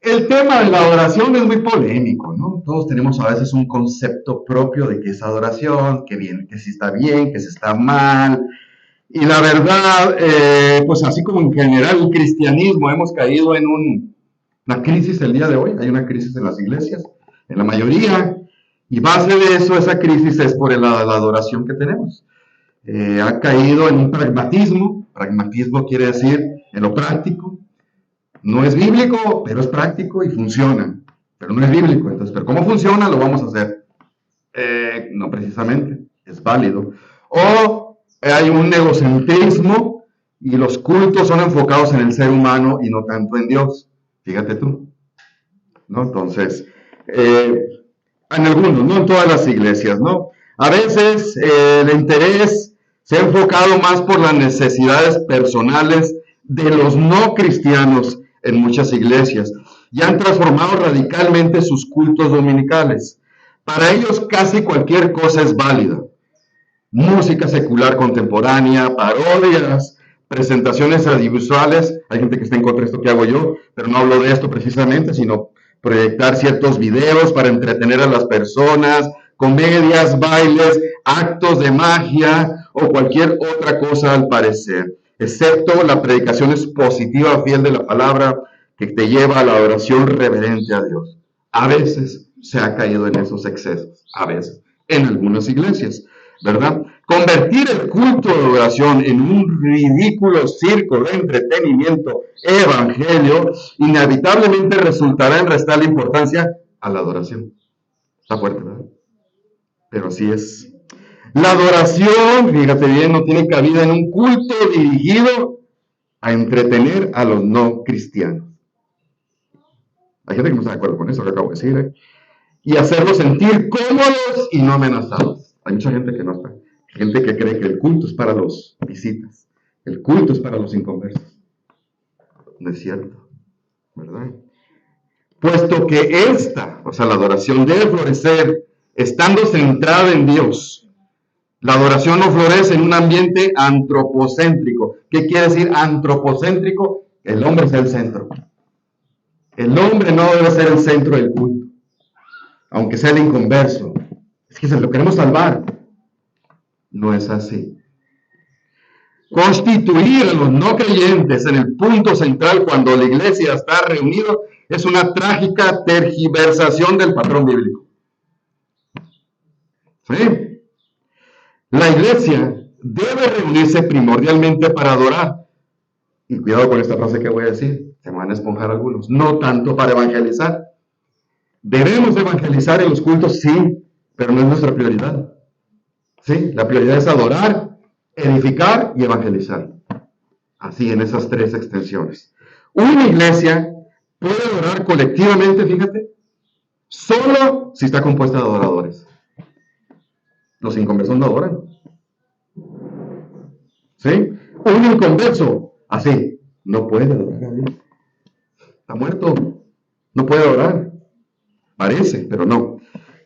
El tema de la adoración es muy polémico, ¿no? Todos tenemos a veces un concepto propio de qué es adoración, que bien, que si está bien, que si está mal. Y la verdad, pues así como en general el cristianismo hemos caído en una crisis el día de hoy, hay una crisis en las iglesias, en la mayoría, y base de eso, esa crisis es por la adoración que tenemos. Ha caído en un pragmatismo quiere decir en lo práctico, no es bíblico, pero es práctico y funciona, pero no es bíblico, entonces, pero ¿cómo funciona? Lo vamos a hacer. No precisamente, es válido. O hay un egocentrismo y los cultos son enfocados en el ser humano y no tanto en Dios. Fíjate tú, ¿no? Entonces, en algunos, no en todas las iglesias, ¿no? A veces el interés se ha enfocado más por las necesidades personales de los no cristianos en muchas iglesias y han transformado radicalmente sus cultos dominicales. Para ellos casi cualquier cosa es válida. Música secular contemporánea, parodias, presentaciones audiovisuales. Hay gente que está en contra de esto que hago yo, pero no hablo de esto precisamente, sino proyectar ciertos videos para entretener a las personas, comedias, bailes, actos de magia o cualquier otra cosa al parecer, excepto la predicación expositiva fiel de la palabra que te lleva a la oración reverente a Dios. A veces se ha caído en esos excesos, a veces, en algunas iglesias, ¿verdad? Convertir el culto de oración en un ridículo circo de entretenimiento evangelio inevitablemente resultará en restarle importancia a la adoración. Está fuerte, ¿verdad? Pero así es. La adoración, fíjate bien, no tiene cabida en un culto dirigido a entretener a los no cristianos. Hay gente que no está de acuerdo con eso que acabo de decir, ¿eh? Y hacerlos sentir cómodos y no amenazados. Hay mucha gente que no está. Gente que cree que el culto es para los visitas, el culto es para los inconversos. No es cierto, ¿verdad? Puesto que esta, o sea, la adoración debe florecer estando centrada en Dios. La adoración no florece en un ambiente antropocéntrico. ¿Qué quiere decir antropocéntrico? El hombre es el centro. El hombre no debe ser el centro del culto, aunque sea el inconverso. Es que se lo queremos salvar. No es así. Constituir a los no creyentes en el punto central cuando la iglesia está reunida es una trágica tergiversación del patrón bíblico. ¿Sí? La iglesia debe reunirse primordialmente para adorar. Y cuidado con esta frase que voy a decir, se me van a esponjar algunos. No tanto para evangelizar. Debemos evangelizar en los cultos, sí, pero no es nuestra prioridad. ¿Sí? La prioridad es adorar, edificar y evangelizar. Así en esas tres extensiones. Una iglesia puede adorar colectivamente, fíjate, solo si está compuesta de adoradores. Los inconversos no adoran. ¿Sí? Un inconverso, así, no puede adorar a Dios. Está muerto. No puede adorar. Parece, pero no.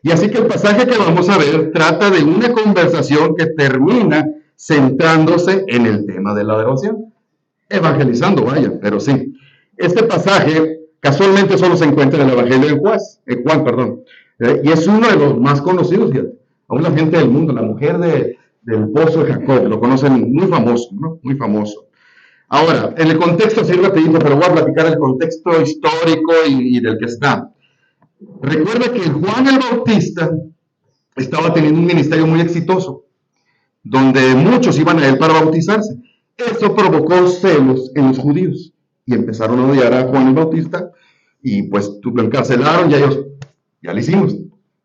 Y así que el pasaje que vamos a ver trata de una conversación que termina centrándose en el tema de la adoración. Evangelizando, vaya, pero sí. Este pasaje casualmente solo se encuentra en el Evangelio de Juan, perdón. Y es uno de los más conocidos, fíjate. Aún la gente del mundo, la mujer del pozo de Jacob, lo conocen, muy famoso, ¿no? Muy famoso. Ahora, en el contexto, sí, rapidito, pero voy a platicar el contexto histórico y del que está. Recuerda que Juan el Bautista estaba teniendo un ministerio muy exitoso, donde muchos iban a él para bautizarse. Eso provocó celos en los judíos y empezaron a odiar a Juan el Bautista y pues lo encarcelaron y ellos, ya lo hicimos,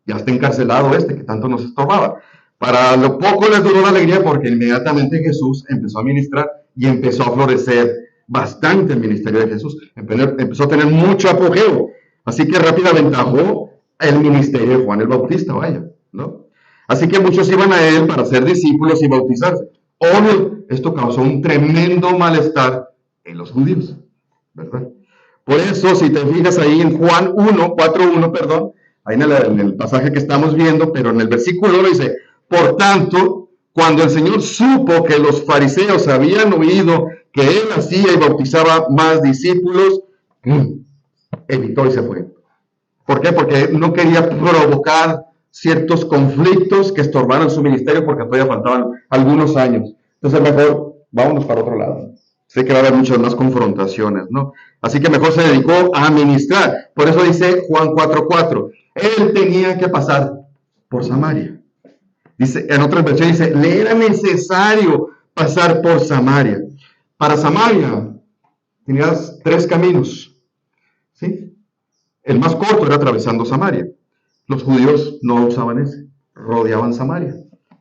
ya está encarcelado este que tanto nos estorbaba. Para lo poco les duró la alegría porque inmediatamente Jesús empezó a ministrar y empezó a florecer bastante el ministerio de Jesús, empezó a tener mucho apogeo, así que rápidamente aventajó el ministerio de Juan el Bautista, vaya, ¿no? Así que muchos iban a él para ser discípulos y bautizarse. Obvio, esto causó un tremendo malestar en los judíos, ¿verdad? Por eso, si te fijas ahí en Juan 1, 4:1, perdón, ahí en el pasaje que estamos viendo, pero en el versículo 1 dice, por tanto, cuando el Señor supo que los fariseos habían oído que él hacía y bautizaba más discípulos, evitó y se fue. ¿Por qué? Porque no quería provocar ciertos conflictos que estorbaran su ministerio porque todavía faltaban algunos años. Entonces mejor vámonos para otro lado. Sé que va a haber muchas más confrontaciones, ¿no? Así que mejor se dedicó a ministrar. Por eso dice Juan 4:4. Él tenía que pasar por Samaria. Dice, en otra versión dice, le era necesario pasar por Samaria. Para Samaria tenías 3 caminos, ¿sí? El más corto era atravesando Samaria. Los judíos no usaban ese, rodeaban Samaria,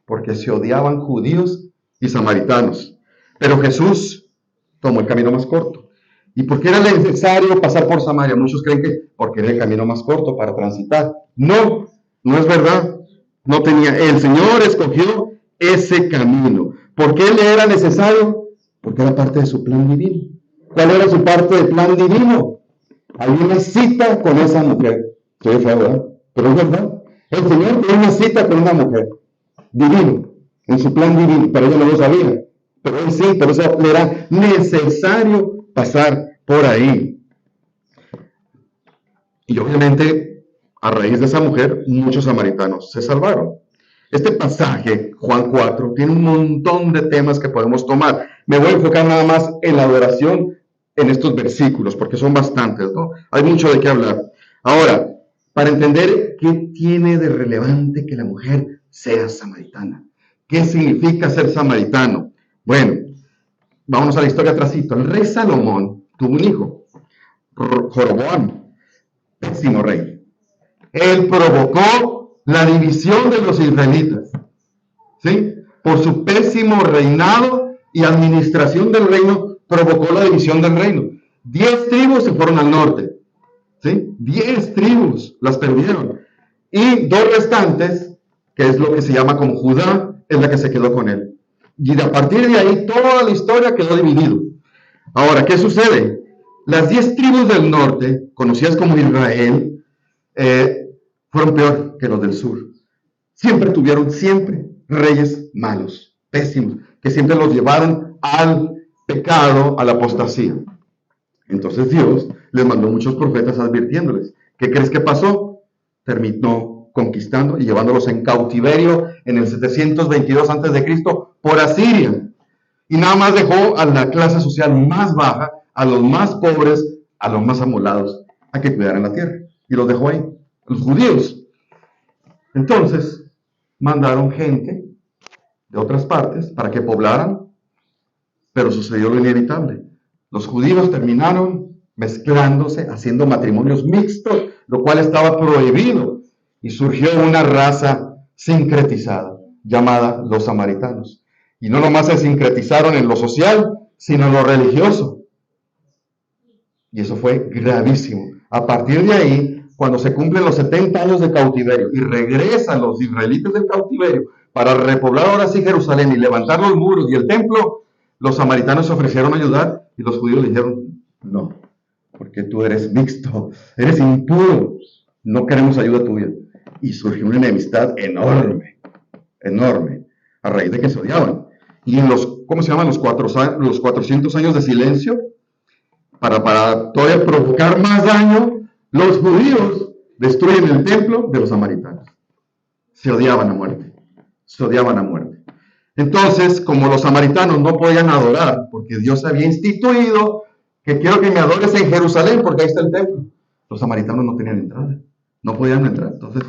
porque se odiaban judíos y samaritanos. Pero Jesús tomó el camino más corto. ¿Y por qué era necesario pasar por Samaria? Muchos creen que porque era el camino más corto para transitar. No, no es verdad. No tenía. El Señor escogió ese camino. ¿Por qué le era necesario? Porque era parte de su plan divino. ¿Cuál era su parte del plan divino? Hay una cita con esa mujer. Soy feo, ¿verdad? Pero es verdad. El Señor tiene una cita con una mujer. Divino. En su plan divino. Pero ella no lo sabía. Pero él sí, por eso le era necesario pasar por ahí. Y obviamente, a raíz de esa mujer, muchos samaritanos se salvaron. Este pasaje, Juan 4, tiene un montón de temas que podemos tomar. Me voy a enfocar nada más en la adoración en estos versículos, porque son bastantes, ¿no? Hay mucho de qué hablar. Ahora, para entender qué tiene de relevante que la mujer sea samaritana. ¿Qué significa ser samaritano? Bueno, vámonos a la historia atrásito. El rey Salomón tuvo un hijo, Joroboam, pésimo rey. Él provocó la división de los israelitas, ¿sí? Por su pésimo reinado y administración del reino, provocó la división del reino. 10 tribus se fueron al norte, ¿sí? 10 tribus las perdieron. Y 2 restantes, que es lo que se llama como Judá, es la que se quedó con él. Y a partir de ahí, toda la historia quedó dividida. Ahora, ¿qué sucede? Las 10 tribus del norte, conocidas como Israel, fueron peor que los del sur. Siempre tuvieron reyes malos, pésimos, que siempre los llevaron al pecado, a la apostasía. Entonces Dios les mandó muchos profetas advirtiéndoles. ¿Qué crees que pasó? Terminó conquistando y llevándolos en cautiverio en el 722 a.C. por Asiria. Y nada más dejó a la clase social más baja, a los más pobres, a los más amolados, a que cuidaran la tierra. Y los dejó ahí, los judíos. Entonces, mandaron gente de otras partes para que poblaran, pero sucedió lo inevitable. Los judíos terminaron mezclándose, haciendo matrimonios mixtos, lo cual estaba prohibido. Y surgió una raza sincretizada, llamada los samaritanos. Y no nomás se sincretizaron en lo social, sino en lo religioso. Y eso fue gravísimo. A partir de ahí, cuando se cumplen los 70 años de cautiverio y regresan los israelitas del cautiverio para repoblar ahora sí Jerusalén y levantar los muros y el templo, los samaritanos se ofrecieron a ayudar y los judíos le dijeron, no, porque tú eres mixto, eres impuro, no queremos ayuda tuya. Y surgió una enemistad enorme, enorme, a raíz de que se odiaban. Y en ¿cómo se llaman? Los 400 años de silencio, para todavía provocar más daño, los judíos destruyen el templo de los samaritanos. Se odiaban a muerte, se odiaban a muerte. Entonces, como los samaritanos no podían adorar, porque Dios había instituido que quiero que me adores en Jerusalén, porque ahí está el templo, los samaritanos no tenían entrada, no podían entrar. Entonces,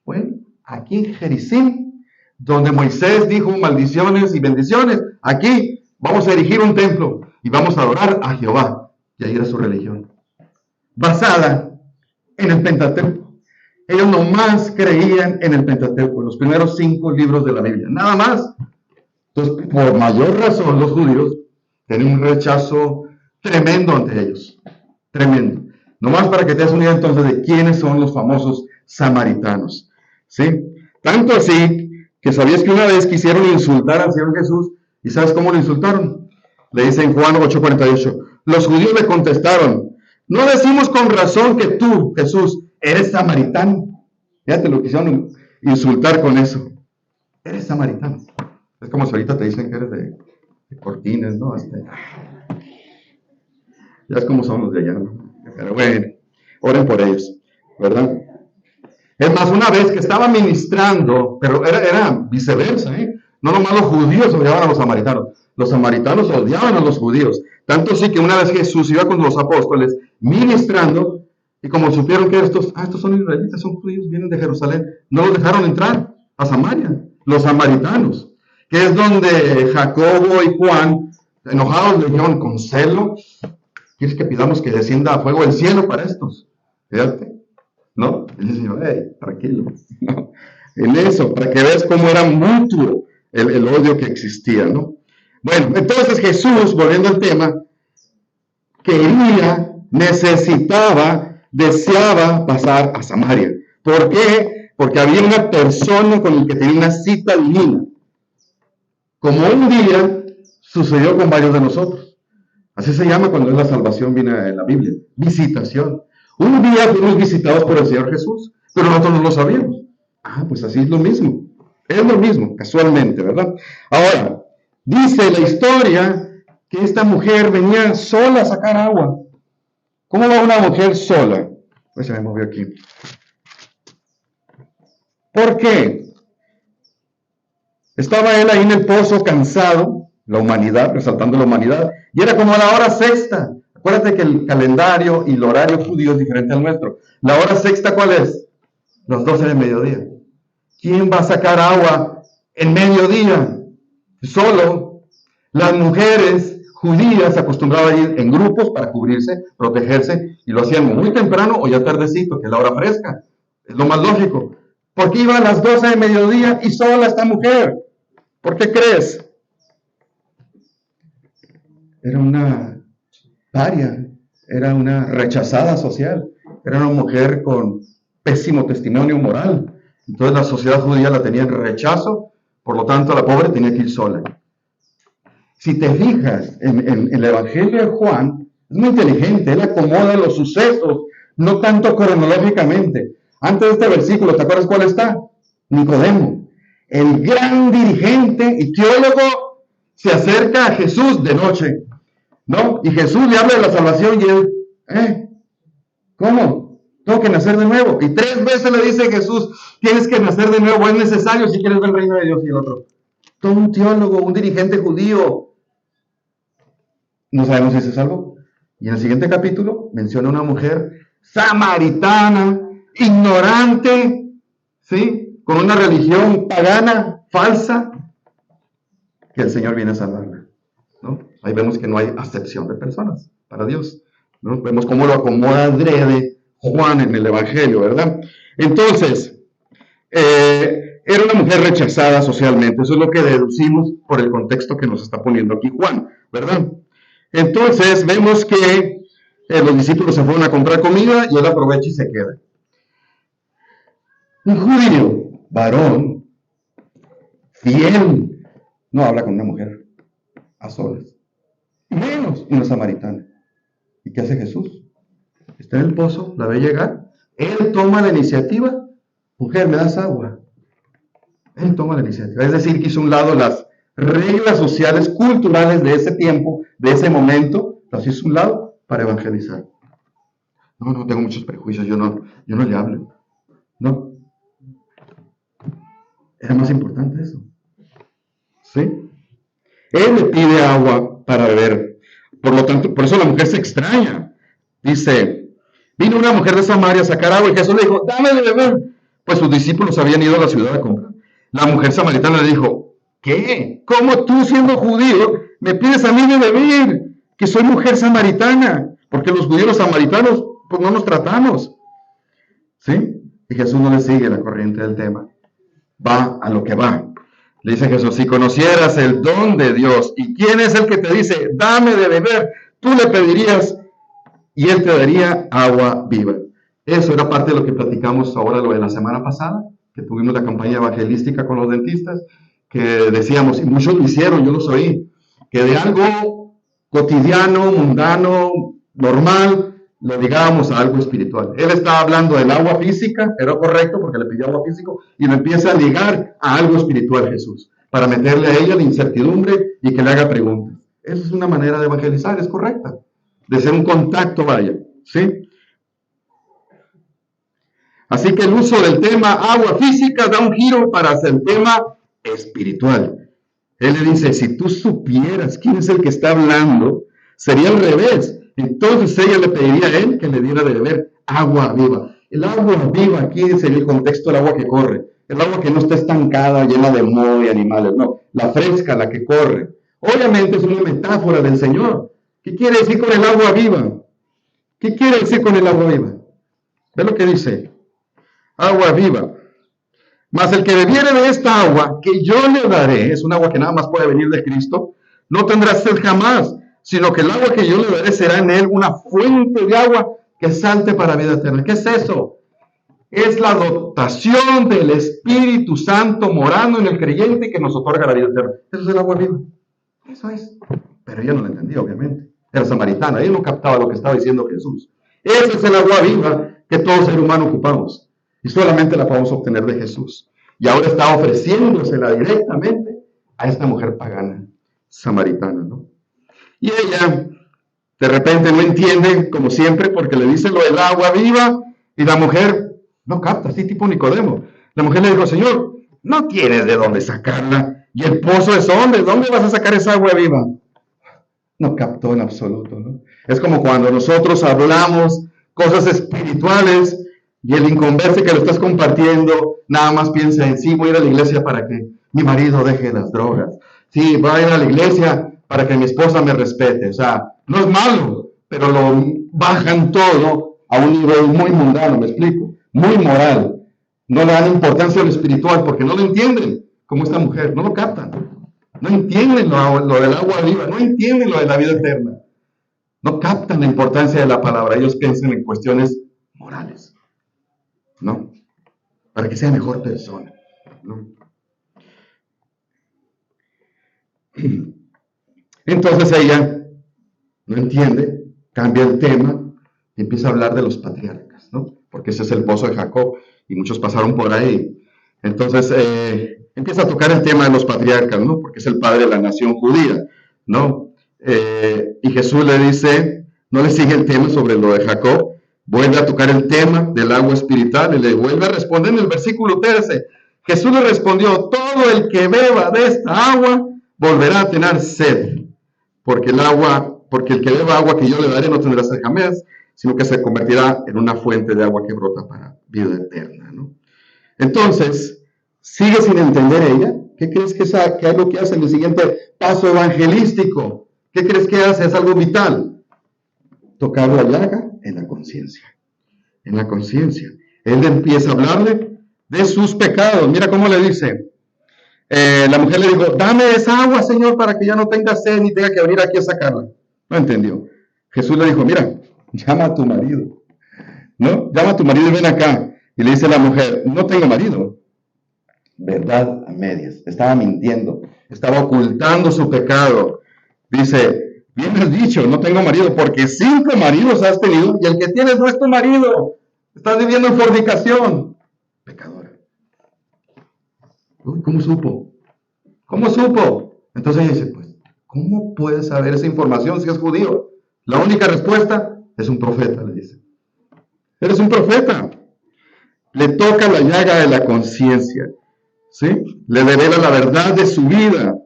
bueno, aquí en Jericín, donde Moisés dijo maldiciones y bendiciones, aquí vamos a erigir un templo y vamos a adorar a Jehová. Y ahí era su religión, basada en el Pentateuco. Ellos nomás creían en el Pentateuco, los primeros 5 libros de la Biblia, nada más. Entonces, por mayor razón, los judíos tienen un rechazo tremendo ante ellos, tremendo. Nomás para que te des una idea entonces de quiénes son los famosos samaritanos, ¿sí? Tanto así que sabías que una vez quisieron insultar al Señor Jesús, ¿y sabes cómo lo insultaron? Le dice en Juan 8:48, los judíos le contestaron, no decimos con razón que tú, Jesús, eres samaritano. Ya te lo quisieron insultar con eso. Eres samaritano. Es como si ahorita te dicen que eres de Cortines, ¿no? Ya es como son los de allá, ¿no? Pero bueno. oren por ellos, ¿verdad? Es más, una vez que estaba ministrando, pero era viceversa, ¿eh? No nomás los judíos odiaban a los samaritanos odiaban a los judíos. Tanto sí que una vez Jesús iba con los apóstoles ministrando, y como supieron que estos son israelitas, son judíos, vienen de Jerusalén, no los dejaron entrar a Samaria, los samaritanos, que es donde Jacobo y Juan, enojados, le dijeron con celo, ¿quieres que pidamos que descienda a fuego del cielo para estos? Fíjate. ¿No? Y el Señor, hey, tranquilo. No. En eso, para que veas cómo era mutuo el odio que existía, ¿no? Bueno, entonces Jesús, volviendo al tema, quería, necesitaba, deseaba pasar a Samaria. ¿Por qué? Porque había una persona con la que tenía una cita divina. Como un día sucedió con varios de nosotros. Así se llama cuando es la salvación, viene en la Biblia. Visitación. Un día fuimos visitados por el Señor Jesús, pero nosotros no lo sabíamos. Ah, pues así es lo mismo. Es lo mismo, casualmente, ¿verdad? Ahora, dice la historia que esta mujer venía sola a sacar agua. ¿Cómo va una mujer sola? Pues se me movió aquí. ¿Por qué? Estaba él ahí en el pozo cansado, la humanidad, resaltando la humanidad, y era como a la hora sexta. Acuérdate que el calendario y el horario judío es diferente al nuestro. La hora sexta, ¿cuál es? Las 12 de mediodía. ¿Quién va a sacar agua en mediodía? Solo. Las mujeres judías se acostumbraban a ir en grupos para cubrirse, protegerse, y lo hacían muy temprano o ya tardecito, que es la hora fresca. Es lo más lógico. ¿Por qué iba a las 12 de mediodía y sola esta mujer? ¿Por qué crees? Era una paria, era una rechazada social, era una mujer con pésimo testimonio moral. Entonces la sociedad judía la tenía en rechazo, por lo tanto la pobre tenía que ir sola. Si te fijas en el Evangelio de Juan, es muy inteligente, él acomoda los sucesos, no tanto cronológicamente. Antes de este versículo, ¿te acuerdas cuál está? Nicodemo, el gran dirigente y teólogo, se acerca a Jesús de noche, ¿no? Y Jesús le habla de la salvación y él, ¿cómo? Tengo que nacer de nuevo. Y 3 veces le dice Jesús, tienes que nacer de nuevo, es necesario si quieres ver el reino de Dios. Y el otro, todo un teólogo, un dirigente judío, no sabemos si se salvó. Y en el siguiente capítulo menciona a una mujer samaritana, ignorante, ¿sí? Con una religión pagana, falsa, que el Señor viene a salvarla, ¿no? Ahí vemos que no hay acepción de personas para Dios, ¿no? Vemos cómo lo acomoda adrede Juan en el Evangelio, ¿verdad? Entonces, era una mujer rechazada socialmente, eso es lo que deducimos por el contexto que nos está poniendo aquí Juan, ¿verdad? Entonces, vemos que los discípulos se fueron a comprar comida y él aprovecha y se queda. Un judío, varón, fiel, no habla con una mujer a solas, menos una samaritana. ¿Y qué hace Jesús? Está en el pozo, la ve llegar, él toma la iniciativa, mujer, ¿me das agua? Él toma la iniciativa, es decir, que hizo a un lado las reglas sociales, culturales de ese tiempo, de ese momento, las hizo a un lado para evangelizar. No tengo muchos prejuicios, yo no le hablo. No. Era más importante eso. ¿Sí? Él le pide agua para beber. Por lo tanto, por eso la mujer se extraña. Dice, vino una mujer de Samaria a sacar agua y Jesús le dijo, dame de beber. Pues sus discípulos habían ido a la ciudad a comprar. La mujer samaritana le dijo, ¿qué? ¿Cómo tú siendo judío me pides a mí de beber? Que soy mujer samaritana. Porque los judíos, los samaritanos, pues no nos tratamos. ¿Sí? Y Jesús no le sigue la corriente del tema. Va a lo que va. Le dice Jesús, si conocieras el don de Dios y quién es el que te dice, dame de beber, tú le pedirías y él te daría agua viva. Eso era parte de lo que platicamos ahora, lo de la semana pasada, que tuvimos la campaña evangelística con los dentistas, que decíamos, y muchos lo hicieron, yo los oí, que de algo cotidiano, mundano, normal, lo ligábamos a algo espiritual. Él estaba hablando del agua física, era correcto porque le pidió agua físico, y lo empieza a ligar a algo espiritual Jesús, para meterle a ella la incertidumbre y que le haga preguntas. Esa es una manera de evangelizar, es correcta, de ser un contacto, vaya, ¿sí? Así que el uso del tema agua física da un giro para hacer el tema espiritual. Él le dice, si tú supieras quién es el que está hablando, sería al revés. Entonces ella le pediría a él que le diera de beber agua viva. El agua viva aquí es en el contexto del agua que corre. El agua que no está estancada, llena de moho y animales. No, la fresca, la que corre. Obviamente es una metáfora del Señor. ¿Qué quiere decir con el agua viva? ¿Qué quiere decir con el agua viva? Ve lo que dice. Agua viva. Mas el que bebiere de esta agua que yo le daré, es un agua que nada más puede venir de Cristo, no tendrá sed jamás, sino que el agua que yo le daré será en él una fuente de agua que salte para vida eterna. ¿Qué es eso? Es la dotación del Espíritu Santo morando en el creyente y que nos otorga la vida eterna. Eso es el agua viva. Eso es. Pero ella no lo entendía, obviamente. Era samaritana, ella no captaba lo que estaba diciendo Jesús. Ese es el agua viva que todo ser humano ocupamos. Y solamente la podemos obtener de Jesús. Y ahora está ofreciéndosela directamente a esta mujer pagana, samaritana, ¿no? Y ella, de repente, no entiende, como siempre, porque le dice lo del agua viva, y la mujer no capta, así tipo Nicodemo. La mujer le dijo, Señor, no tienes de dónde sacarla. ¿Y el pozo es dónde? ¿Dónde vas a sacar esa agua viva? No captó en absoluto, ¿no? Es como cuando nosotros hablamos cosas espirituales y el inconverso que lo estás compartiendo nada más piensa en sí, voy a ir a la iglesia para que mi marido deje las drogas. Sí, voy a ir a la iglesia para que mi esposa me respete. O sea, no es malo, pero lo bajan todo a un nivel muy mundano, ¿me explico? Muy moral. No le dan importancia a lo espiritual porque no lo entienden, como esta mujer, no lo captan. No entienden lo del agua viva, no entienden lo de la vida eterna. No captan la importancia de la palabra. Ellos piensan en cuestiones morales, ¿no? Para que sea mejor persona, ¿no? Entonces ella no entiende, cambia el tema y empieza a hablar de los patriarcas, ¿no? Porque ese es el pozo de Jacob y muchos pasaron por ahí. Entonces empieza a tocar el tema de los patriarcas, ¿no? Porque es el padre de la nación judía, ¿no? Y Jesús le dice, no le sigue el tema sobre lo de Jacob, vuelve a tocar el tema del agua espiritual y le vuelve a responder en el versículo 13. Jesús le respondió, todo el que beba de esta agua volverá a tener sed, porque el que beba agua que yo le daré no tendrá sed jamás, sino que se convertirá en una fuente de agua que brota para vida eterna, ¿no? Entonces, sigue sin entender ella. ¿Qué crees que es lo que hace en el siguiente paso evangelístico? ¿Qué crees que hace? Es algo vital. Tocar la llaga en la conciencia. En la conciencia. Él empieza a hablarle de sus pecados. Mira cómo le dice. La mujer le dijo, dame esa agua, Señor, para que ya no tenga sed ni tenga que venir aquí a sacarla. No entendió. Jesús le dijo, mira, llama a tu marido. ¿No? Llama a tu marido y ven acá. Y le dice a la mujer, no tengo marido. Verdad a medias. Estaba mintiendo. Estaba ocultando su pecado. Dice, bien has dicho, no tengo marido, porque 5 maridos has tenido y el que tienes no es tu marido. Estás viviendo en fornicación. Pecadora. Uy, ¿cómo supo? ¿Cómo supo? Entonces ella dice, pues, ¿cómo puedes saber esa información si es judío? La única respuesta es un profeta, le dice. Eres un profeta. Le toca la llaga de la conciencia, ¿sí? Le revela la verdad de su vida,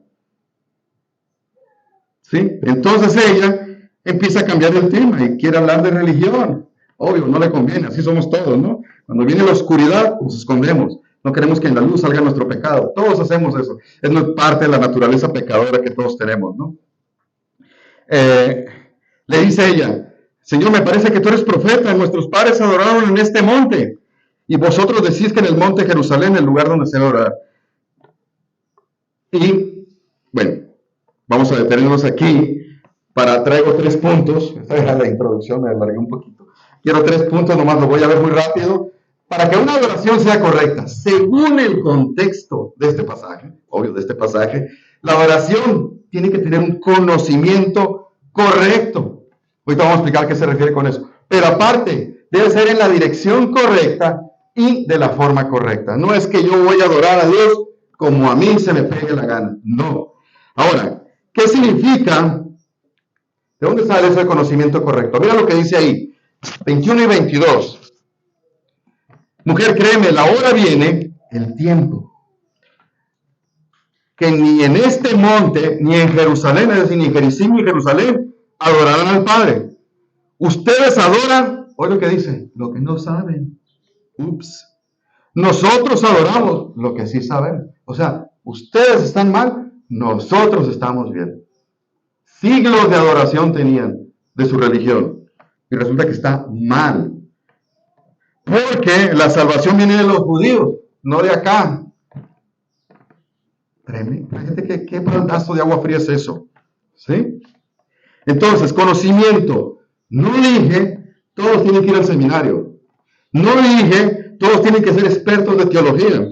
¿sí? Entonces ella empieza a cambiar el tema y quiere hablar de religión. Obvio, no le conviene, así somos todos, ¿no? Cuando viene la oscuridad, nos escondemos. No queremos que en la luz salga nuestro pecado. Todos hacemos eso. Es parte de la naturaleza pecadora que todos tenemos, ¿no? Le dice ella, Señor, me parece que tú eres profeta. Nuestros padres adoraron en este monte. Y vosotros decís que en el monte Jerusalén, el lugar donde se ora. Y, bueno, vamos a detenernos aquí. Traigo 3 puntos. Esta era la introducción, me alargué un poquito. Quiero 3 puntos, nomás lo voy a ver muy rápido. Para que una adoración sea correcta, según el contexto de este pasaje, obvio de este pasaje, la adoración tiene que tener un conocimiento correcto. Ahorita vamos a explicar a qué se refiere con eso. Pero aparte, debe ser en la dirección correcta y de la forma correcta. No es que yo voy a adorar a Dios como a mí se me pegue la gana. No. Ahora, ¿qué significa? ¿De dónde sale ese conocimiento correcto? Mira lo que dice ahí, 21 y 22. Mujer, créeme, la hora viene, el tiempo, que ni en este monte, ni en Jerusalén, es decir, ni en Gerizim ni en Jerusalén, adorarán al Padre. Ustedes adoran, oye lo que dice, lo que no saben. Ups. Nosotros adoramos lo que sí sabemos. O sea, ustedes están mal, nosotros estamos bien. Siglos de adoración tenían de su religión. Y resulta que está mal. Porque la salvación viene de los judíos, no de acá. Tremendo. Gente, ¿qué baldazo de agua fría es eso? ¿Sí? Entonces, conocimiento. No dije, todos tienen que ir al seminario. No dije, todos tienen que ser expertos de teología.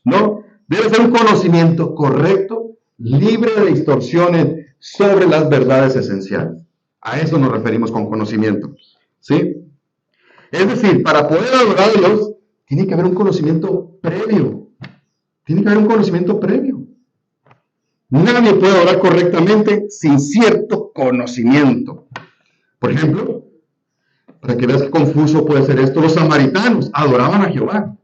No, debe ser un conocimiento correcto, libre de distorsiones sobre las verdades esenciales. A eso nos referimos con conocimiento. ¿Sí? Es decir, para poder adorar a Dios, tiene que haber un conocimiento previo. Tiene que haber un conocimiento previo. Nadie puede adorar correctamente sin cierto conocimiento. Por ejemplo, para que veas qué confuso puede ser esto, los samaritanos adoraban a Jehová,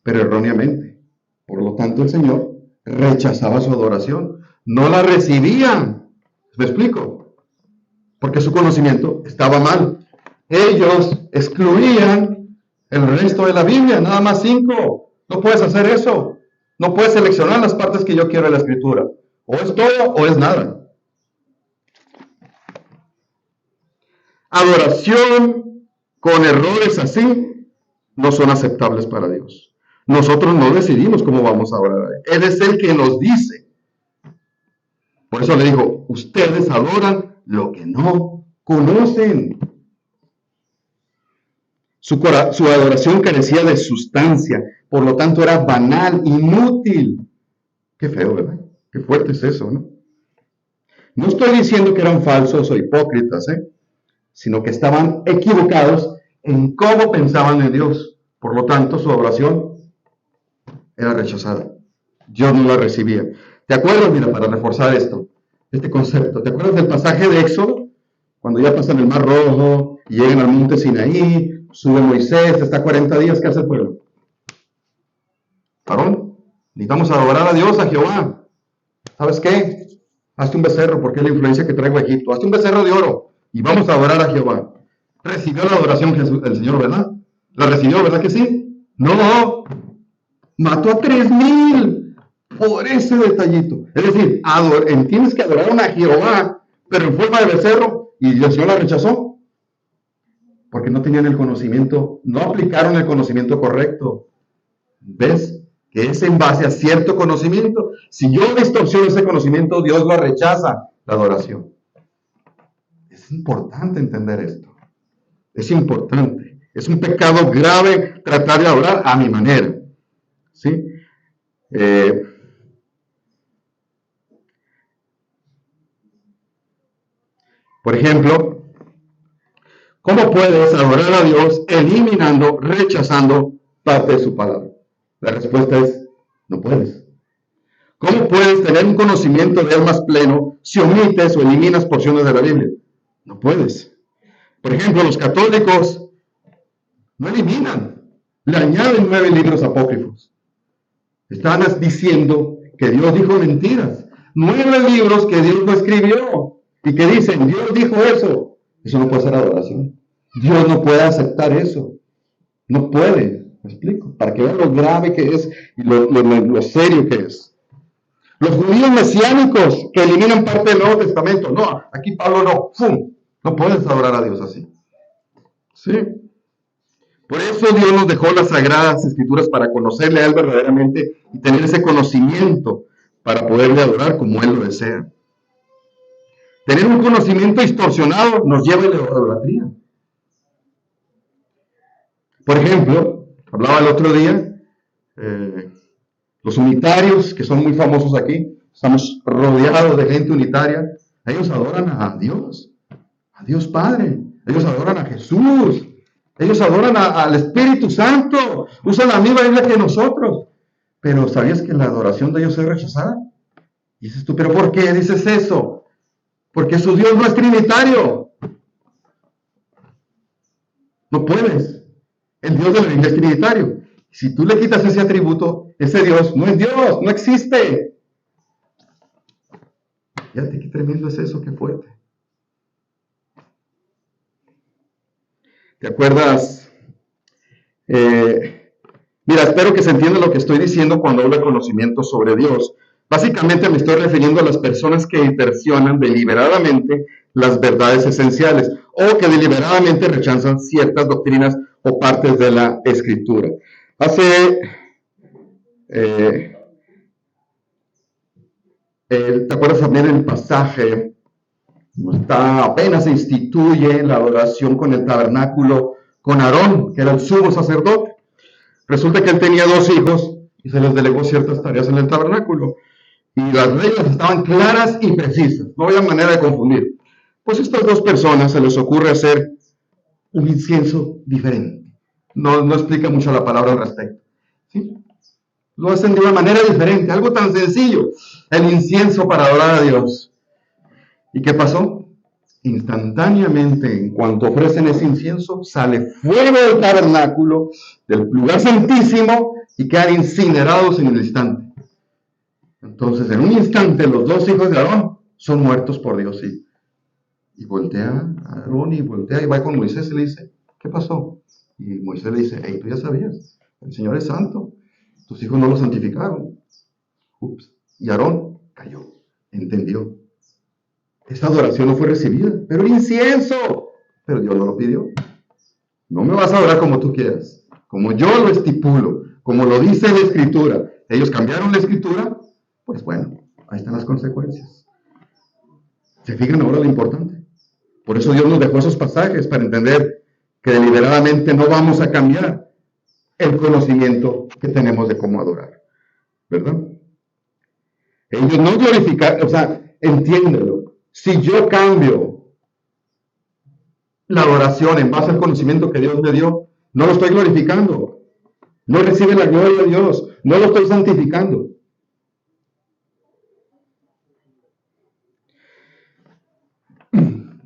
pero erróneamente. Por lo tanto, el Señor rechazaba su adoración. No la recibían. ¿Me explico? Porque su conocimiento estaba mal. Ellos excluían el resto de la Biblia, nada más 5. No puedes hacer eso. No puedes seleccionar las partes que yo quiero de la Escritura. O es todo o es nada. Adoración con errores así no son aceptables para Dios. Nosotros no decidimos cómo vamos a adorar a Él. Él es el que nos dice. Por eso le digo, ustedes adoran lo que no conocen. Su adoración carecía de sustancia, por lo tanto era banal, inútil. Qué feo, ¿verdad? Qué fuerte es eso, ¿no? No estoy diciendo que eran falsos o hipócritas, sino que estaban equivocados en cómo pensaban en Dios. Por lo tanto, su adoración era rechazada. Dios no la recibía. ¿Te acuerdas? Mira, para reforzar este concepto, ¿te acuerdas del pasaje de Éxodo? Cuando ya pasan el Mar Rojo y llegan al monte Sinaí, sube Moisés, está 40 días, ¿qué hace el pueblo? Varón, necesitamos adorar a Dios, a Jehová. ¿Sabes qué? Hazte un becerro, porque es la influencia que traigo a Egipto. Hazte un becerro de oro y vamos a adorar a Jehová. Recibió la adoración el Señor, ¿verdad? ¿La recibió, verdad que sí? No, mató a 3,000 por ese detallito. Es decir, tienes que adorar a Jehová, pero en forma de becerro, y el Señor la rechazó. Porque no tenían el conocimiento, no aplicaron el conocimiento correcto. ¿Ves? Que es en base a cierto conocimiento. Si yo distorsiono ese conocimiento, Dios lo rechaza, la adoración. Es importante entender esto. Es importante. Es un pecado grave tratar de adorar a mi manera. ¿Sí? Por ejemplo, ¿cómo puedes adorar a Dios eliminando, rechazando parte de su palabra? La respuesta es, no puedes. ¿Cómo puedes tener un conocimiento de Él más pleno si omites o eliminas porciones de la Biblia? No puedes. Por ejemplo, los católicos no eliminan, le añaden 9 libros apócrifos. Están diciendo que Dios dijo mentiras. 9 libros que Dios no escribió y que dicen, Dios dijo eso. Eso no puede ser adoración. Dios no puede aceptar eso. No puede. ¿Me explico? Para que vean lo grave que es y lo serio que es. Los judíos mesiánicos que eliminan parte del Nuevo Testamento. No, aquí Pablo no. ¡Fum! No puedes adorar a Dios así. ¿Sí? Por eso Dios nos dejó las Sagradas Escrituras para conocerle a Él verdaderamente y tener ese conocimiento para poderle adorar como Él lo desea. Tener un conocimiento distorsionado nos lleva a la idolatría. Por ejemplo, hablaba el otro día, los unitarios, que son muy famosos aquí, estamos rodeados de gente unitaria, ellos adoran a Dios Padre, ellos adoran a Jesús, ellos adoran al Espíritu Santo, usan la misma Biblia que nosotros, pero ¿sabías que la adoración de ellos es rechazada? Y dices tú, ¿pero por qué dices eso? Porque su Dios no es trinitario. No puedes. el Dios del Oriente es trinitario. Si tú le quitas ese atributo, ese Dios no es Dios, no existe. Fíjate qué tremendo es eso, qué fuerte. ¿Te acuerdas? Mira, espero que se entienda lo que estoy diciendo cuando hablo de conocimiento sobre Dios. Básicamente me estoy refiriendo a las personas que distorsionan deliberadamente las verdades esenciales o que deliberadamente rechazan ciertas doctrinas o partes de la Escritura. ¿Te acuerdas también del pasaje? Apenas se instituye la adoración con el tabernáculo con Aarón, que era el sumo sacerdote. Resulta que él tenía 2 hijos y se les delegó ciertas tareas en el tabernáculo. Y las reglas estaban claras y precisas, no había manera de confundir. Pues a estas 2 personas se les ocurre hacer un incienso diferente. No explica mucho la palabra al respecto. ¿Sí? Lo hacen de una manera diferente, algo tan sencillo, el incienso para adorar a Dios. ¿Y qué pasó? Instantáneamente, en cuanto ofrecen ese incienso, sale fuego del tabernáculo, del lugar santísimo, y quedan incinerados en el instante. Entonces, en un instante, los 2 hijos de Aarón son muertos por Dios. Y voltea a Aarón y voltea y va con Moisés y le dice, ¿qué pasó? Y Moisés le dice, hey, tú ya sabías, el Señor es santo, tus hijos no lo santificaron. Ups. Y Aarón cayó, entendió. Esta adoración no fue recibida, pero el incienso, pero Dios no lo pidió. No me vas a adorar como tú quieras, como yo lo estipulo, como lo dice la Escritura. Ellos cambiaron la Escritura, pues bueno, ahí están las consecuencias. ¿Se fijan ahora lo importante? Por eso Dios nos dejó esos pasajes para entender que deliberadamente no vamos a cambiar el conocimiento que tenemos de cómo adorar, ¿verdad? Ellos no glorifican, o sea, entiéndelo. Si yo cambio la adoración en base al conocimiento que Dios me dio, no lo estoy glorificando. No recibe la gloria de Dios. No lo estoy santificando.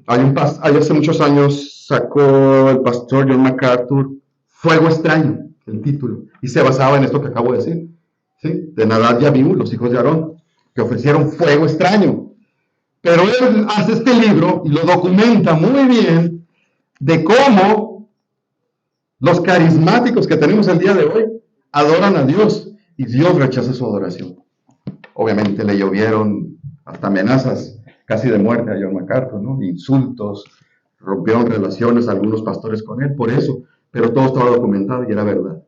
Hace muchos años sacó el pastor John MacArthur Fuego Extraño, el título, y se basaba en esto que acabo de decir, ¿sí? De Nadab y Abiú, los hijos de Aarón, que ofrecieron fuego extraño. Pero él hace este libro y lo documenta muy bien de cómo los carismáticos que tenemos el día de hoy adoran a Dios y Dios rechaza su adoración. Obviamente le llovieron hasta amenazas casi de muerte a John MacArthur, ¿no? Insultos, rompieron relaciones algunos pastores con él, por eso, pero todo estaba documentado y era verdad.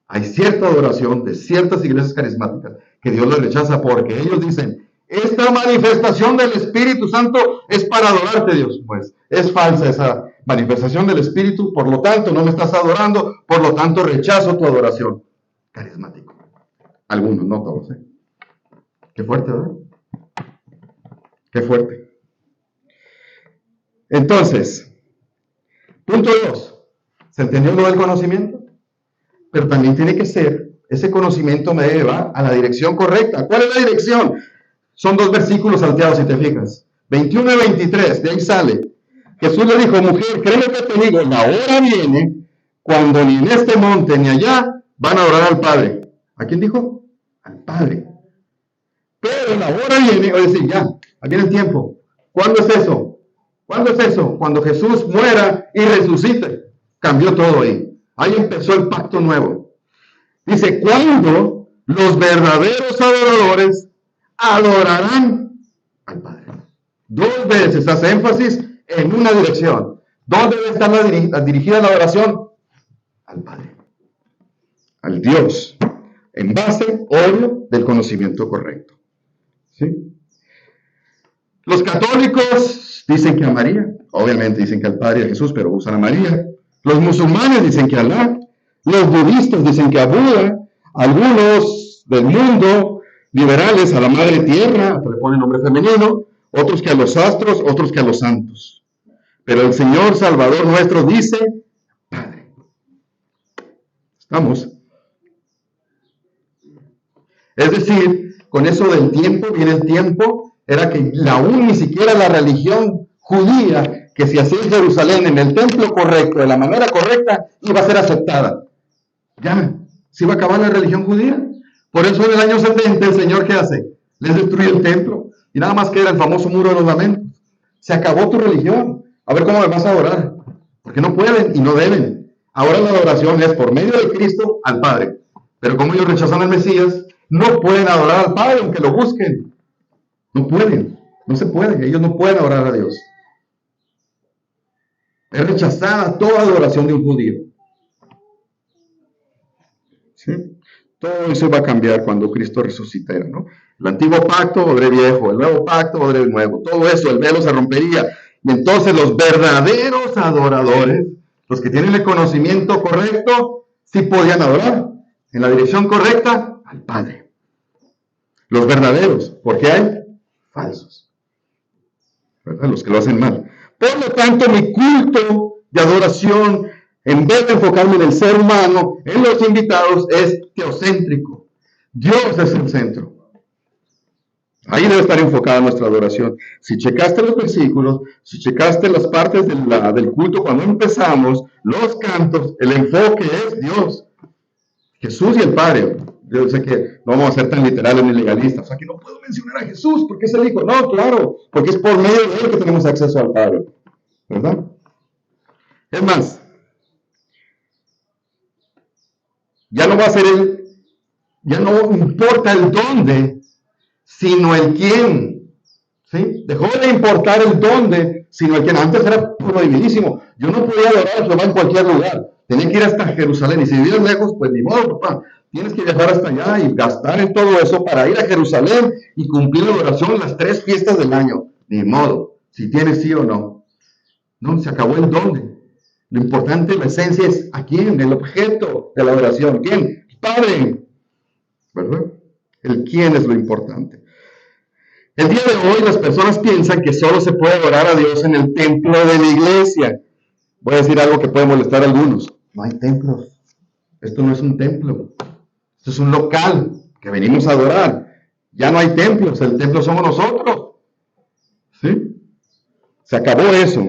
Hay cierta adoración de ciertas iglesias carismáticas que Dios les rechaza porque ellos dicen, esta manifestación del Espíritu Santo es para adorarte, Dios. Pues es falsa esa manifestación del Espíritu, por lo tanto no me estás adorando, por lo tanto rechazo tu adoración. Carismático. Algunos, no todos, ¿eh? Qué fuerte, ¿verdad? Qué fuerte. Entonces, punto 2. ¿Se entendió lo del conocimiento? Pero también tiene que ser, ese conocimiento me lleva a la dirección correcta. ¿Cuál es la dirección? Son 2 versículos salteados, si te fijas. 21 y 23, de ahí sale. Jesús le dijo, mujer, créeme que te digo, la hora viene cuando ni en este monte ni allá van a adorar al Padre. ¿A quién dijo? Al Padre. Pero la hora viene, es decir, ya, viene el tiempo. ¿Cuándo es eso? ¿Cuándo es eso? Cuando Jesús muera y resucite. Cambió todo ahí. Ahí empezó el pacto nuevo. Dice, cuando los verdaderos adoradores adorarán al Padre. 2 veces hace énfasis en una dirección. ¿Dónde debe estar dirigida la adoración? Al Padre. Al Dios. En base, obvio, del conocimiento correcto. ¿Sí? Los católicos dicen que a María, obviamente dicen que al Padre y a Jesús, pero usan a María. Los musulmanes dicen que a Alá. Los budistas dicen que a Buda. Algunos del mundo liberales a la Madre Tierra, que le ponen nombre femenino, otros que a los astros, otros que a los santos. Pero el Señor Salvador nuestro dice, Padre. ¿Estamos? Es decir, con eso del tiempo, viene el tiempo, era que aún ni siquiera la religión judía que si hacía en Jerusalén, en el templo correcto, de la manera correcta, iba a ser aceptada. Ya, se iba a acabar la religión judía. Por eso en el año 70 el Señor, ¿qué hace? Les destruye el templo. Y nada más queda el famoso muro de los lamentos. Se acabó tu religión. A ver cómo me vas a adorar. Porque no pueden y no deben. Ahora la adoración es por medio de Cristo al Padre. Pero como ellos rechazan al Mesías, no pueden adorar al Padre aunque lo busquen. No pueden. No se puede. Ellos no pueden adorar a Dios. Es rechazada toda adoración de un judío. ¿Sí? Todo eso va a cambiar cuando Cristo resucitara, ¿no? El antiguo pacto, odre viejo, el nuevo pacto, odre nuevo. Todo eso, el velo se rompería. Y entonces los verdaderos adoradores, los que tienen el conocimiento correcto, sí podían adorar en la dirección correcta al Padre. Los verdaderos, porque hay falsos, ¿verdad? Los que lo hacen mal. Por lo tanto, mi culto de adoración, en vez de enfocarme en el ser humano, en los invitados, es teocéntrico. Dios es el centro. Ahí debe estar enfocada nuestra adoración. Si checaste los versículos, si checaste las partes del culto cuando empezamos, los cantos, el enfoque es Dios, Jesús y el Padre. Yo sé que no vamos a ser tan literales ni legalistas. O sea, que no puedo mencionar a Jesús porque es el Hijo. No, claro, porque es por medio de Él que tenemos acceso al Padre. ¿Verdad? Es más, ya no va a ser ya no importa el dónde, sino el quién. ¿Sí? Dejó de importar el dónde, sino el quién. Antes era prohibidísimo. Yo no podía adorar a Jehová en cualquier lugar. Tenía que ir hasta Jerusalén. Y si vivías lejos, pues ni modo, papá. Tienes que viajar hasta allá y gastar en todo eso para ir a Jerusalén y cumplir la adoración en las 3 fiestas del año. Ni modo. Si tienes sí o no. No, se acabó el dónde. Lo importante, la esencia es a quién, el objeto de la adoración. ¿Quién? El Padre. ¿Verdad? El quién es lo importante. El día de hoy las personas piensan que solo se puede adorar a Dios en el templo de la iglesia. Voy a decir algo que puede molestar a algunos. No hay templos. Esto no es un templo. Esto es un local que venimos a adorar. Ya no hay templos. El templo somos nosotros. ¿Sí? Se acabó eso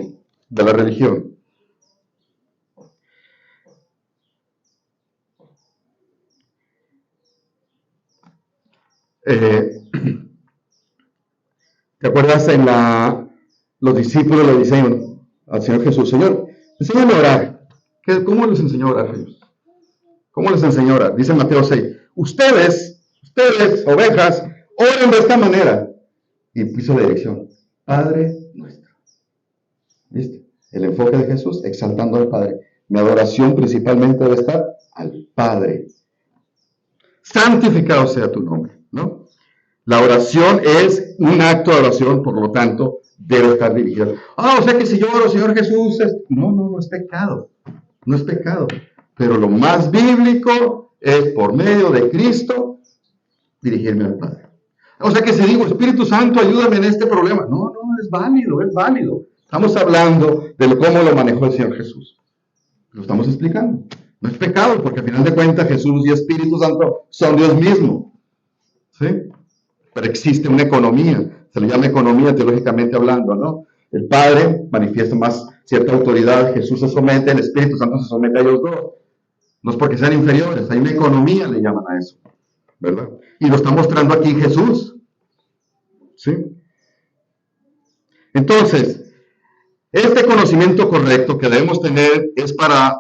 de la religión. ¿Te acuerdas los discípulos le dicen al Señor Jesús, Señor, enséñame a orar? ¿Cómo les enseñó a orar Jesús? ¿Cómo les enseñó a orar? Dice Mateo 6, ustedes, ovejas, oren de esta manera. Y puso la dirección, Padre nuestro. ¿Viste? El enfoque de Jesús, exaltando al Padre. Mi adoración principalmente debe estar al Padre. Santificado sea tu nombre, ¿no? La oración es un acto de oración, por lo tanto, debe estar dirigido. O sea que si yo oro, Señor Jesús, no es pecado. No es pecado. Pero lo más bíblico es por medio de Cristo dirigirme al Padre. O sea que si digo, Espíritu Santo, ayúdame en este problema. No, es válido, es válido. Estamos hablando de cómo lo manejó el Señor Jesús. Lo estamos explicando. No es pecado, porque al final de cuentas Jesús y Espíritu Santo son Dios mismo. ¿Sí? Pero existe una economía, se le llama economía teológicamente hablando, ¿no? El Padre manifiesta más cierta autoridad, Jesús se somete, el Espíritu Santo se somete a ellos dos. No es porque sean inferiores, hay una economía, le llaman a eso, ¿verdad? Y lo está mostrando aquí Jesús. ¿Sí? Entonces, este conocimiento correcto que debemos tener es para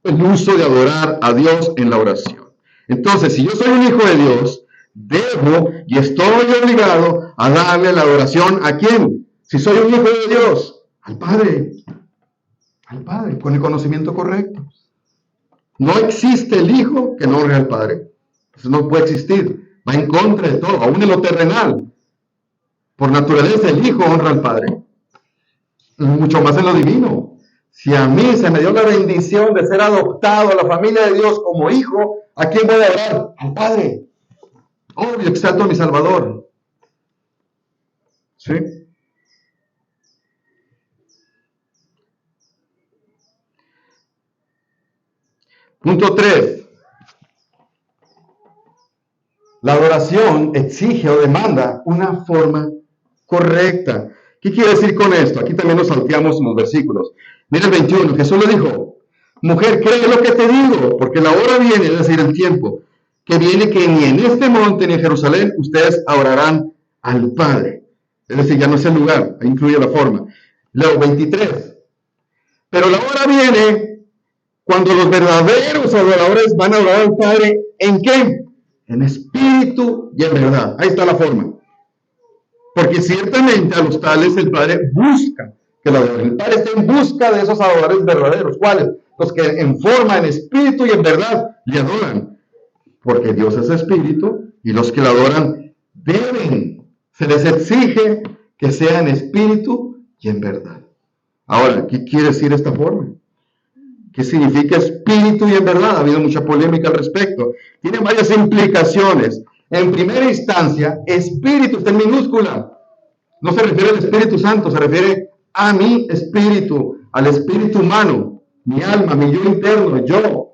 el uso de adorar a Dios en la oración. Entonces, si yo soy un hijo de Dios, debo y estoy obligado a darle la adoración ¿a quién? Si soy un hijo de Dios, al Padre. Al Padre, con el conocimiento correcto. No existe el Hijo que no honre al Padre. Eso no puede existir. Va en contra de todo, aún en lo terrenal. Por naturaleza, el Hijo honra al Padre. Mucho más en lo divino. Si a mí se me dio la bendición de ser adoptado a la familia de Dios como hijo, ¿a quién voy a adorar? Al Padre. Obvio, exalto a mi Salvador. ¿Sí? Punto 3. La adoración exige o demanda una forma correcta. ¿Qué quiere decir con esto? Aquí también nos salteamos unos versículos. Mira el 21, Jesús le dijo, mujer, cree lo que te digo, porque la hora viene, es decir, el tiempo, que viene que ni en este monte ni en Jerusalén ustedes adorarán al Padre. Es decir, ya no es el lugar, ahí incluye la forma. Luego 23. Pero la hora viene cuando los verdaderos adoradores van a adorar al Padre, ¿en qué? En espíritu y en verdad. Ahí está la forma. Porque ciertamente a los tales el Padre busca que lo adoren. El Padre está en busca de esos adoradores verdaderos. ¿Cuáles? Los que en forma, en espíritu y en verdad le adoran. Porque Dios es espíritu y los que lo adoran se les exige que sea en espíritu y en verdad. Ahora, ¿qué quiere decir esta forma? ¿Qué significa espíritu y en verdad? Ha habido mucha polémica al respecto. Tiene varias implicaciones. En primera instancia, espíritu está en minúscula. No se refiere al Espíritu Santo, se refiere a mi espíritu, al espíritu humano, mi alma, mi yo interno, yo.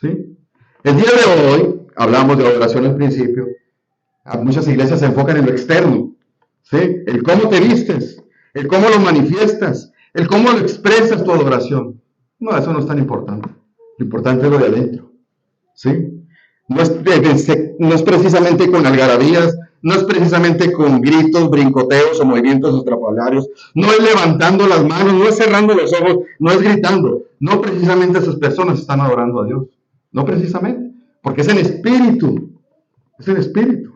¿Sí? El día de hoy, hablamos de adoración al principio, muchas iglesias se enfocan en lo externo. ¿Sí? El cómo te vistes, el cómo lo manifiestas, el cómo lo expresas tu adoración. No, eso no es tan importante. Lo importante es lo de adentro. ¿Sí? No es precisamente con algarabías, no es precisamente con gritos, brincoteos o movimientos estrafalarios, no es levantando las manos, no es cerrando los ojos, no es gritando. No precisamente esas personas están adorando a Dios. No precisamente, porque es en espíritu. Es en espíritu.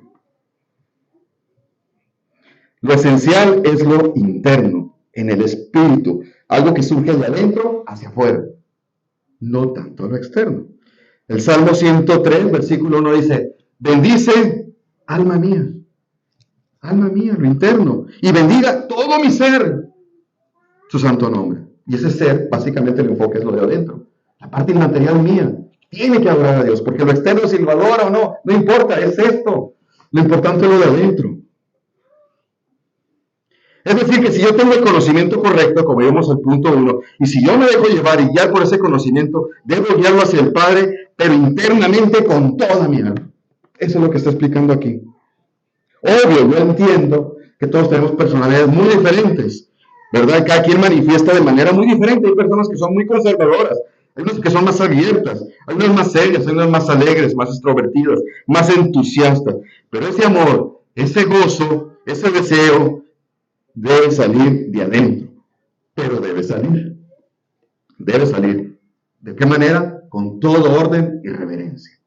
Lo esencial es lo interno, en el espíritu, algo que surge de adentro hacia afuera, no tanto lo externo. El Salmo 103, versículo 1 dice, bendice, alma mía, lo interno, y bendiga todo mi ser, su santo nombre. Y ese ser, básicamente el enfoque es lo de adentro. La parte inmaterial mía tiene que adorar a Dios, porque lo externo, si lo adora o no, no importa, es esto. Lo importante es lo de adentro. Es decir, que si yo tengo el conocimiento correcto, como vimos el punto 1, y si yo me dejo llevar y guiar por ese conocimiento, debo guiarlo hacia el Padre, pero internamente con toda mi alma. Eso es lo que está explicando aquí. Obvio, yo entiendo que todos tenemos personalidades muy diferentes, ¿verdad? Cada quien manifiesta de manera muy diferente. Hay personas que son muy conservadoras, hay unas que son más abiertas, hay unas más serias, hay unas más alegres, más extrovertidas, más entusiastas. Pero ese amor, ese gozo, ese deseo, debe salir de adentro, pero debe salir. Debe salir. ¿De qué manera? Con todo orden y reverencia,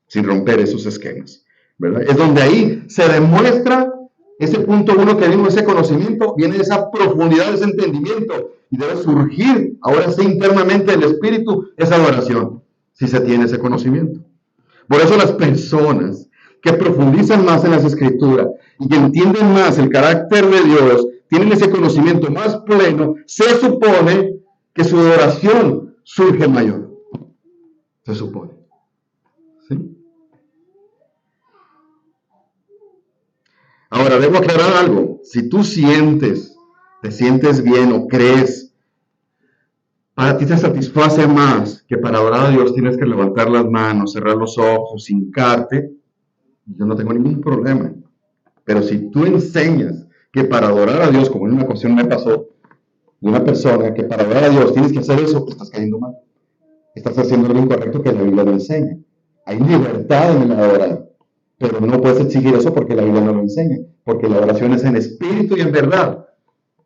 sin romper esos esquemas, ¿verdad? Es donde ahí se demuestra ese punto 1 que vimos, ese conocimiento, viene de esa profundidad, de ese entendimiento, y debe surgir, ahora sí, internamente del Espíritu, esa adoración, si se tiene ese conocimiento. Por eso las personas que profundizan más en las Escrituras y que entienden más el carácter de Dios, tienen ese conocimiento más pleno, se supone que su adoración surge mayor. Se supone. ¿Sí? Ahora, debo aclarar algo. Si tú te sientes bien o crees, para ti te satisface más que para adorar a Dios tienes que levantar las manos, cerrar los ojos, hincarte, yo no tengo ningún problema. Pero si tú enseñas que para adorar a Dios, como en una ocasión me pasó, de una persona que para adorar a Dios tienes que hacer eso, estás cayendo mal. Estás haciendo lo incorrecto que la Biblia lo enseña. Hay libertad en el adorar, pero no puedes exigir eso porque la Biblia no lo enseña, porque la oración es en espíritu y en verdad.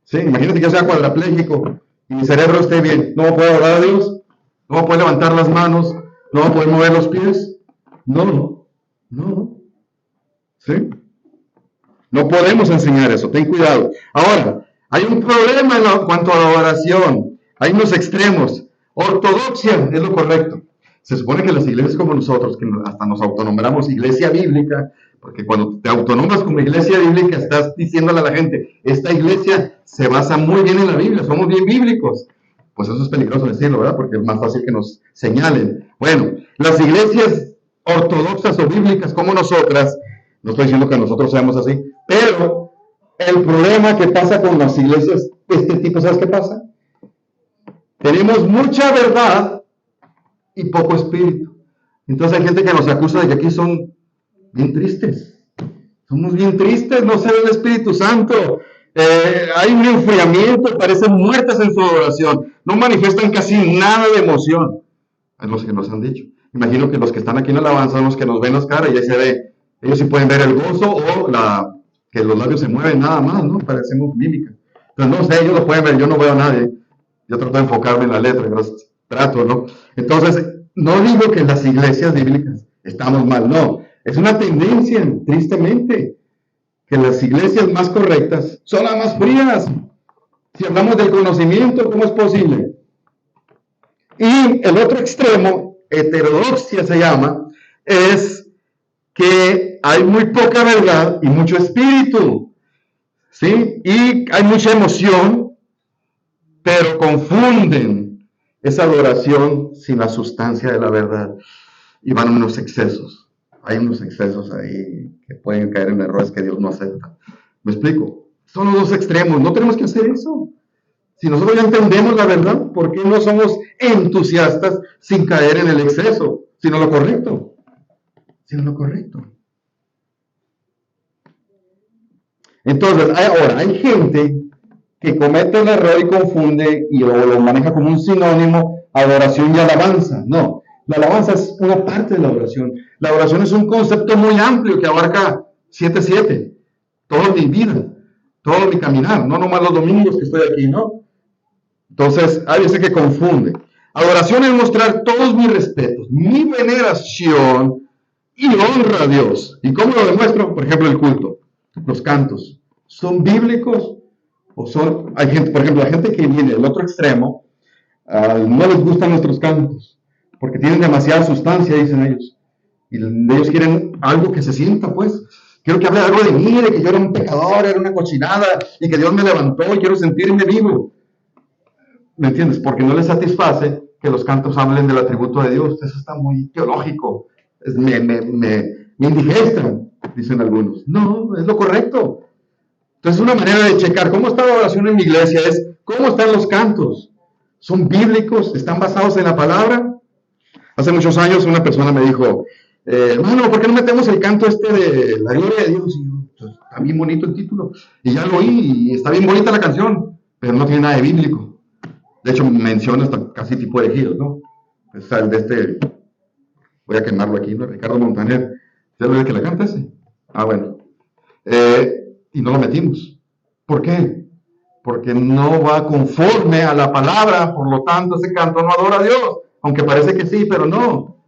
¿Sí? Imagínate que yo sea cuadrapléjico y mi cerebro esté bien. ¿No puedo adorar a Dios? ¿No puedo levantar las manos? ¿No puedo mover los pies? No. ¿Sí? No podemos enseñar eso, ten cuidado. Ahora, hay un problema en cuanto a la adoración. Hay unos extremos. Ortodoxia es lo correcto. Se supone que las iglesias como nosotros, que hasta nos autonombramos iglesia bíblica, porque cuando te autonombras como iglesia bíblica, estás diciéndole a la gente, esta iglesia se basa muy bien en la Biblia, somos bien bíblicos. Pues eso es peligroso decirlo, ¿verdad? Porque es más fácil que nos señalen. Bueno, las iglesias ortodoxas o bíblicas como nosotras, no estoy diciendo que nosotros seamos así, pero el problema que pasa con las iglesias de este tipo, ¿sabes qué pasa? Tenemos mucha verdad y poco espíritu. Entonces hay gente que nos acusa de que aquí son bien tristes. Somos bien tristes, no se ve el Espíritu Santo. Hay un enfriamiento, parecen muertas en su adoración, no manifiestan casi nada de emoción. Es lo que nos han dicho. Imagino que los que están aquí en la alabanza son los que nos ven las caras y ahí se ve, ellos sí pueden ver el gozo o que los labios se mueven nada más, ¿no? Parecemos mímica. Entonces, no sé, ellos lo pueden ver, yo no veo a nadie. Yo trato de enfocarme en la letra, trato, ¿no? Entonces, no digo que en las iglesias bíblicas estamos mal, no. Es una tendencia, tristemente, que las iglesias más correctas son las más frías. Si hablamos del conocimiento, ¿cómo es posible? Y el otro extremo, heterodoxia se llama, es que hay muy poca verdad y mucho espíritu, ¿sí? Y hay mucha emoción, pero confunden esa adoración sin la sustancia de la verdad y van a unos excesos. Hay unos excesos ahí que pueden caer en errores que Dios no acepta. ¿Me explico? Son los dos extremos, no tenemos que hacer eso. Si nosotros ya entendemos la verdad, ¿por qué no somos entusiastas sin caer en el exceso, sino lo correcto? Sino lo correcto. Entonces, ahora, hay gente que comete el error y confunde y lo maneja como un sinónimo adoración y alabanza. No, la alabanza es una parte de la adoración. La adoración es un concepto muy amplio que abarca 7/7, toda mi vida, todo mi caminar, no nomás los domingos que estoy aquí, ¿no? Entonces, hay veces que confunde. Adoración es mostrar todos mis respetos, mi veneración y honra a Dios. ¿Y cómo lo demuestro? Por ejemplo, el culto, los cantos. ¿Son bíblicos? O son, hay gente, por ejemplo, la gente que viene del otro extremo, no les gustan nuestros cantos, porque tienen demasiada sustancia, dicen ellos. Y ellos quieren algo que se sienta, pues. Quiero que hable algo de mí, de que yo era un pecador, era una cochinada, y que Dios me levantó y quiero sentirme vivo. ¿Me entiendes? Porque no les satisface que los cantos hablen del atributo de Dios. Eso está muy teológico. Me indigestan, dicen algunos. No, es lo correcto. Entonces, una manera de checar cómo está la oración en mi iglesia es cómo están los cantos. ¿Son bíblicos? ¿Están basados en la palabra? Hace muchos años una persona me dijo, hermano, ¿por qué no metemos el canto de la gloria de Dios? Y yo, pues, está bien bonito el título. Y ya lo oí y está bien bonita la canción, pero no tiene nada de bíblico. De hecho, menciona hasta casi tipo de giros, ¿no? Es el de voy a quemarlo aquí, ¿no? Ricardo Montaner. ¿Sabes el que la canta ese? Ah, bueno. Y no lo metimos. ¿Por qué? Porque no va conforme a la palabra, por lo tanto ese canto no adora a Dios, aunque parece que sí, pero no.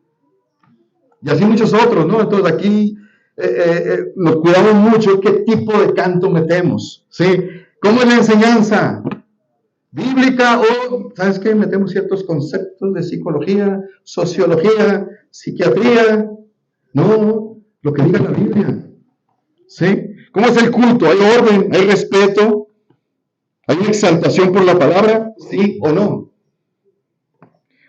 Y así muchos otros, ¿no? Entonces aquí nos cuidamos mucho qué tipo de canto metemos, ¿sí? ¿Cómo es la enseñanza? Bíblica o, ¿sabes qué? Metemos ciertos conceptos de psicología, sociología, psiquiatría. No, lo que diga la Biblia. ¿Sí? ¿Cómo es el culto? ¿Hay orden? ¿Hay respeto? ¿Hay una exaltación por la palabra? ¿Sí o no?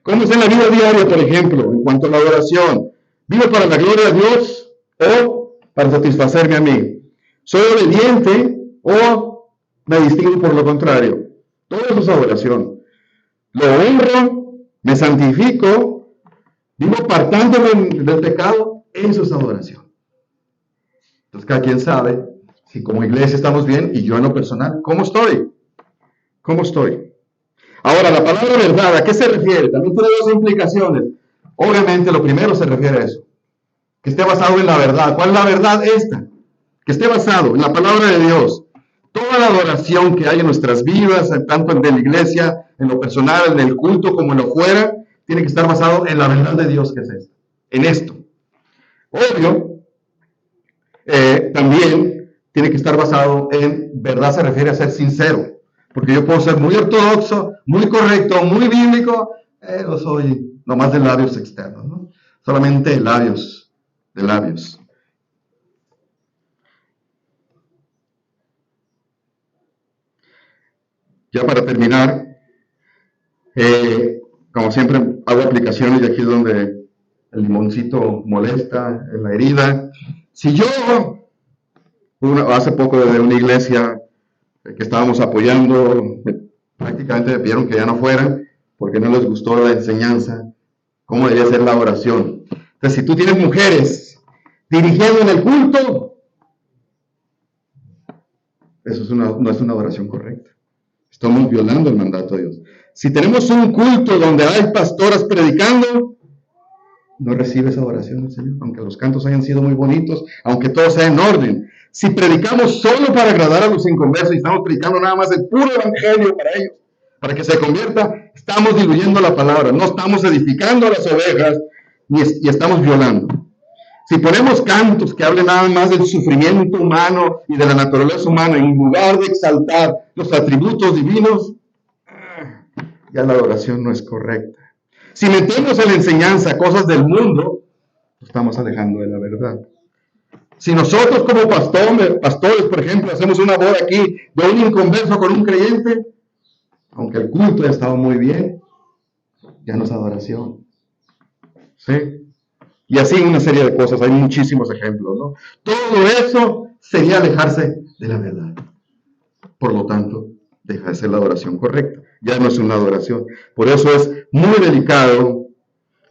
¿Cómo es en la vida diaria, por ejemplo, en cuanto a la adoración? ¿Vivo para la gloria de Dios o para satisfacerme a mí? ¿Soy obediente o me distingo por lo contrario? Todo eso es adoración. Lo honro, me santifico, vivo apartándome del pecado, eso es adoración. Entonces cada quien sabe si como iglesia estamos bien y yo en lo personal, ¿cómo estoy? ¿Cómo estoy? Ahora, la palabra verdad, ¿a qué se refiere? También tiene dos implicaciones. Obviamente lo primero se refiere a eso, que esté basado en la verdad. ¿Cuál es la verdad? Esta, que esté basado en la palabra de Dios. Toda la adoración que hay en nuestras vidas, tanto en la iglesia, en lo personal, en el culto, como en lo fuera, tiene que estar basado en la verdad de Dios, que es esta, en esto. Obvio, también tiene que estar basado en verdad, se refiere a ser sincero, porque yo puedo ser muy ortodoxo, muy correcto, muy bíblico, no soy nomás de labios externos, ¿no? Solamente de labios, de labios. Ya para terminar, como siempre hago aplicaciones y aquí es donde el limoncito molesta en la herida. Si yo, hace poco de una iglesia que estábamos apoyando, prácticamente me pidieron que ya no fueran porque no les gustó la enseñanza, cómo debía ser la oración. Entonces, si tú tienes mujeres dirigiendo en el culto, Eso no es una adoración correcta. Estamos violando el mandato de Dios. Si tenemos un culto donde hay pastoras predicando, no recibe esa adoración del Señor, aunque los cantos hayan sido muy bonitos, aunque todo sea en orden. Si predicamos solo para agradar a los inconversos y estamos predicando nada más el puro evangelio para ellos, para que se convierta, estamos diluyendo la palabra, no estamos edificando a las ovejas y estamos violando. Si ponemos cantos que hablen nada más del sufrimiento humano y de la naturaleza humana, en lugar de exaltar los atributos divinos, ya la adoración no es correcta. Si metemos en la enseñanza cosas del mundo, nos estamos alejando de la verdad. Si nosotros como pastores, por ejemplo, hacemos una boda aquí de un inconverso con un creyente, aunque el culto haya estado muy bien, ya no es adoración. ¿Sí? Y así una serie de cosas, hay muchísimos ejemplos, ¿no? Todo eso sería alejarse de la verdad. Por lo tanto, deja de ser la adoración correcta. Ya no es una adoración. Por eso es muy delicado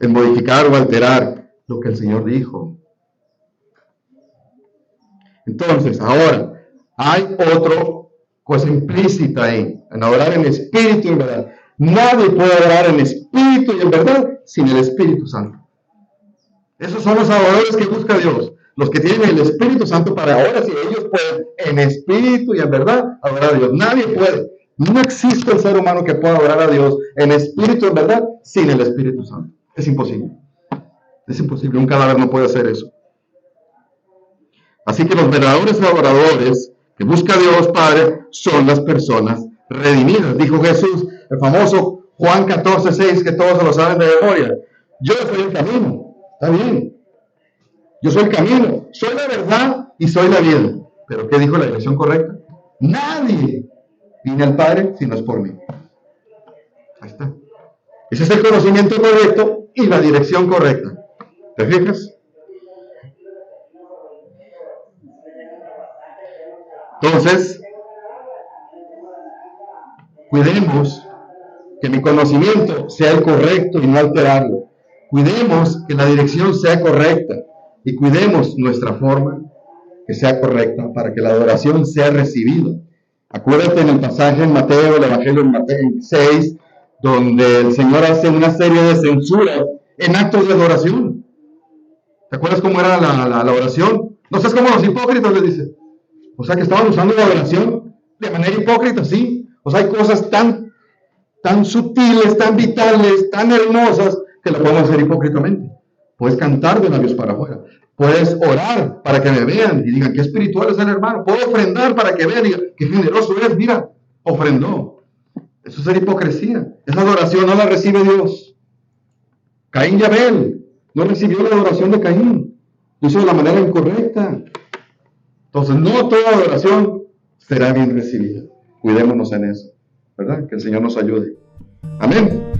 el modificar o alterar lo que el Señor dijo. Entonces, ahora, hay otra cosa implícita ahí, en adorar en espíritu y en verdad. Nadie puede adorar en espíritu y en verdad sin el Espíritu Santo. Esos son los adoradores que busca Dios, los que tienen el Espíritu Santo para ahora, si ellos pueden en espíritu y en verdad adorar a Dios. Nadie puede. No existe el ser humano que pueda adorar a Dios en espíritu y en verdad sin el Espíritu Santo. Es imposible. Es imposible. Un cadáver no puede hacer eso. Así que los verdaderos adoradores que busca Dios Padre son las personas redimidas. Dijo Jesús, el famoso Juan 14:6, que todos se lo saben de memoria. Yo soy el camino. Está bien. Yo soy el camino, soy la verdad y soy la vida. ¿Pero qué dijo la dirección correcta? Nadie viene al Padre si no es por mí. Ahí está. Ese es el conocimiento correcto y la dirección correcta. ¿Te fijas? Entonces, cuidemos que mi conocimiento sea el correcto y no alterarlo. Cuidemos que la dirección sea correcta y cuidemos nuestra forma que sea correcta para que la adoración sea recibida. Acuérdate en el pasaje en Mateo, el Evangelio en Mateo 6, donde el Señor hace una serie de censuras en actos de adoración. ¿Te acuerdas cómo era la oración? No seas como los hipócritas, le dice. O sea que estaban usando la adoración de manera hipócrita, sí. O sea, hay cosas tan sutiles, tan vitales, tan hermosas, que lo podemos hacer hipócritamente. Puedes cantar de labios para afuera. Puedes orar para que me vean y digan, qué espiritual es el hermano. Puedo ofrendar para que vean y digan, qué generoso es, mira, ofrendó. Eso es ser hipocresía. Esa adoración no la recibe Dios. Caín y Abel no recibió la adoración de Caín. Lo hizo de la manera incorrecta. Entonces, no toda adoración será bien recibida. Cuidémonos en eso, ¿verdad? Que el Señor nos ayude. Amén.